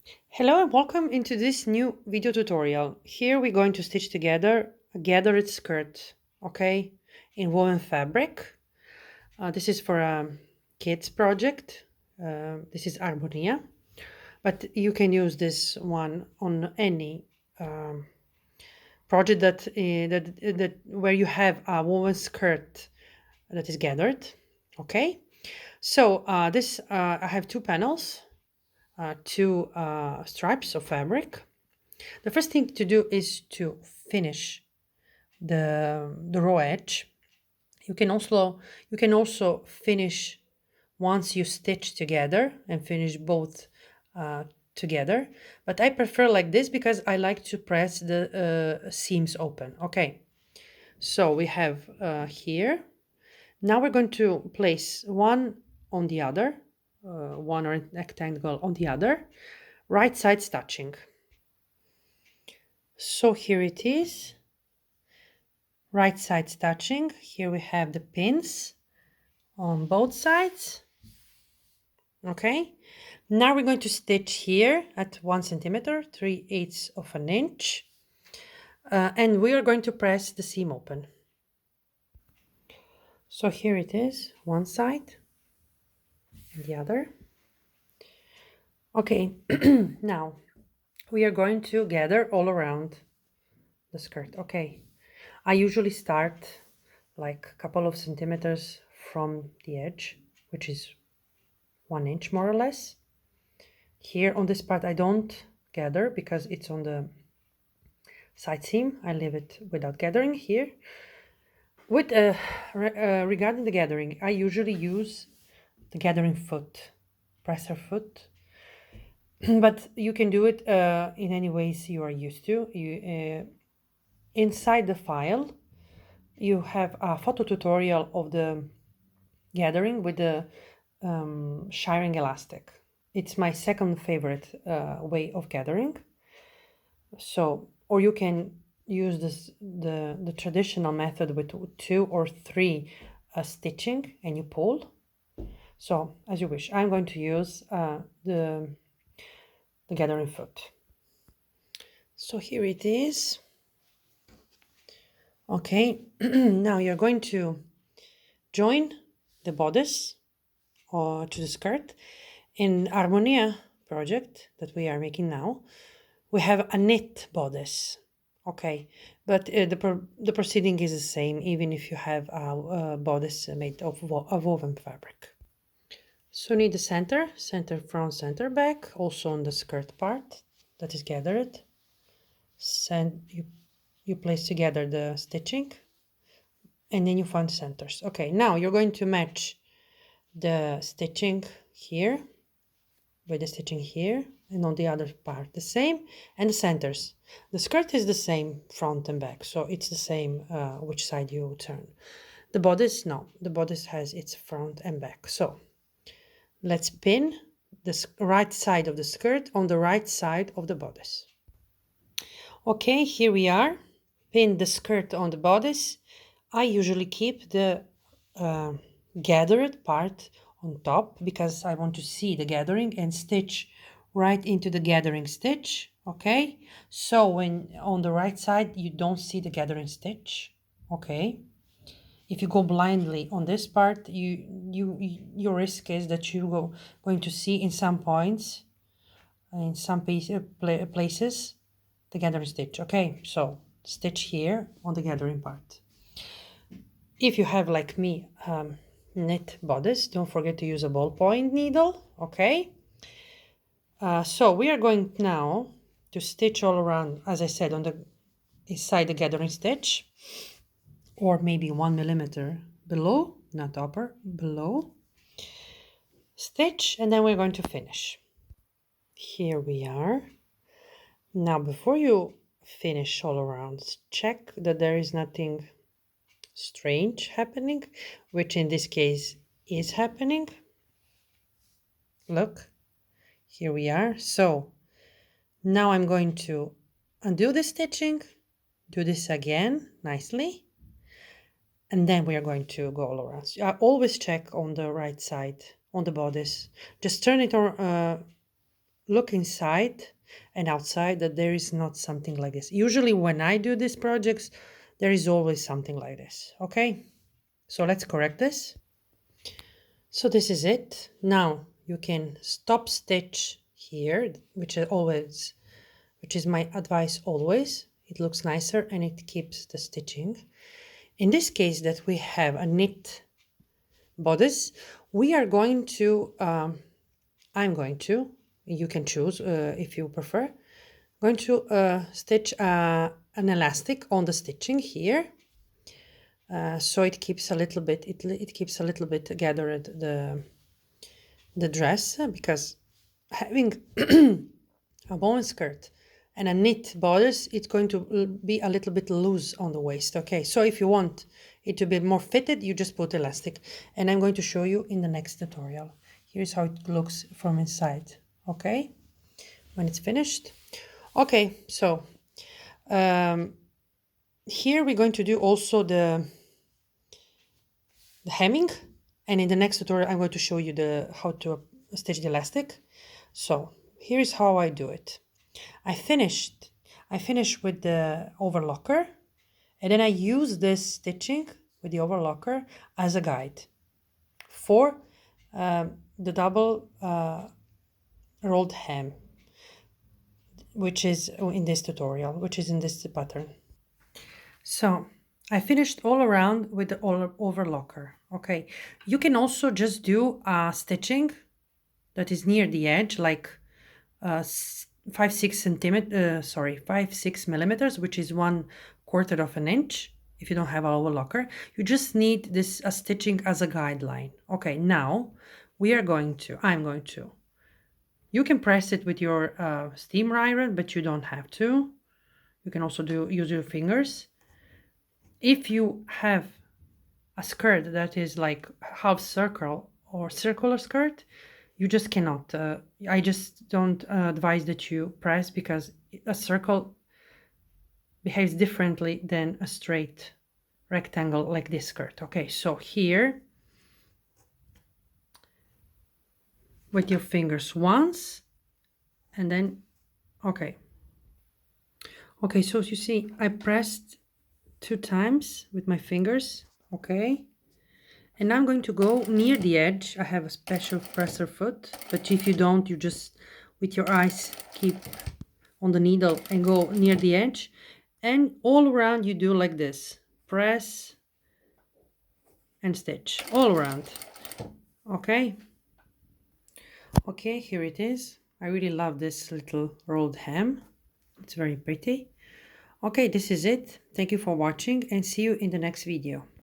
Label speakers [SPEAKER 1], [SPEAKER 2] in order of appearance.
[SPEAKER 1] Hello and welcome into this new video tutorial. Here we're going to stitch together a gathered skirt, okay, in woven fabric. This is for a kids project. This is ARMONIA, but you can use this one on any project that where you have a woven skirt that is gathered, okay. So this I have two panels, two stripes of fabric. The first thing to do is to finish the raw edge. You can also finish once you stitch together and finish both uh, together. But I prefer like this because I like to press the seams open. Okay, so we have here. Now we're going to place one on the other, one rectangle on the other, right sides touching. So here it is. Right sides touching. Here we have the pins on both sides. Okay. Now we're going to stitch here at 1 centimeter, 3/8 of an inch. And we are going to press the seam open. So here it is, one side and the other. Okay, now we are going to gather all around the skirt. Okay, I usually start like a couple of centimeters from the edge, which is 1 inch more or less. Here on this part I don't gather because it's on the side seam. I leave it without gathering here. With regarding the gathering, I usually use the gathering foot, presser foot, but you can do it in any ways you are used to. Inside the file, you have a photo tutorial of the gathering with the shiring elastic. It's my second favorite way of gathering. So, or you can use the traditional method with 2 or 3 stitching and you pull. So, as you wish. I'm going to use the gathering foot. So here it is. Okay, now you're going to join the bodice or to the skirt. In Armonia project that we are making now, we have a knit bodice. Okay, but the proceeding is the same even if you have a bodice made of woven fabric. So need the center front, center back, also on the skirt part that is gathered. You place together the stitching and then you find centers. Okay, now you're going to match the stitching here with the stitching here and on the other part the same, and the centers. The skirt is the same front and back, so it's the same which side you turn. The bodice, no, the bodice has its front and back. So let's pin the right side of the skirt on the right side of the bodice. Okay, here we are. Pin the skirt on the bodice. I usually keep the gathered part on top because I want to see the gathering and stitch right into the gathering stitch. Okay, so when on the right side you don't see the gathering stitch. Okay, if you go blindly on this part, your risk is that you going to see in some points, in some places, the gathering stitch. Okay, so stitch here on the gathering part. If you have, like me, knit bodice, don't forget to use a ballpoint needle. Okay, so we are going now to stitch all around, as I said, on the inside the gathering stitch, or maybe 1 millimeter below, not upper, below. Stitch, and then we're going to finish. Here we are. Now, before you finish all around, check that there is nothing strange happening, which in this case is happening. Look, here we are. So now I'm going to undo the stitching, do this again nicely, and then we are going to go all around. So I always check on the right side on the bodice. Just turn it look inside and outside that there is not something like this. Usually when I do these projects, there is always something like this. Okay, so let's correct this. So this is it. Now you can stop stitch here, which is my advice always. It looks nicer and it keeps the stitching. In this case that we have a knit bodice, we are going to, I'm going to, you can choose if you prefer, going to stitch an elastic on the stitching here. So it keeps a little bit, it keeps a little bit gathered the dress, because having a bone skirt and a knit bodice, it's going to be a little bit loose on the waist. Okay, so if you want it to be more fitted, you just put elastic, and I'm going to show you in the next tutorial. Here's how it looks from inside. Okay, when it's finished. Okay, so here we're going to do also the hemming, and in the next tutorial I'm going to show you how to stitch the elastic. So here's how I do it. I finish with the overlocker, and then I use this stitching with the overlocker as a guide for the double rolled hem, which is in this tutorial, which is in this pattern. So I finished all around with the overlocker. Okay, you can also just do stitching that is near the edge, like 5-6 millimeters, which is 1/4 of an inch. If you don't have an overlocker, you just need this stitching as a guideline. Okay, now I'm going to. You can press it with your steamer iron, but you don't have to. You can also use your fingers. If you have a skirt that is like half circle or circular skirt, you just cannot. I just don't advise that you press, because a circle behaves differently than a straight rectangle like this skirt. Okay, so here with your fingers once, and then okay, so as you see, I pressed 2 times with my fingers. Okay, and now I'm going to go near the edge. I have a special presser foot, but if you don't, you just with your eyes keep on the needle and go near the edge, and all around you do like this, press and stitch all around. Okay, here it is. I really love this little rolled hem. It's very pretty. Okay, this is it. Thank you for watching, and see you in the next video.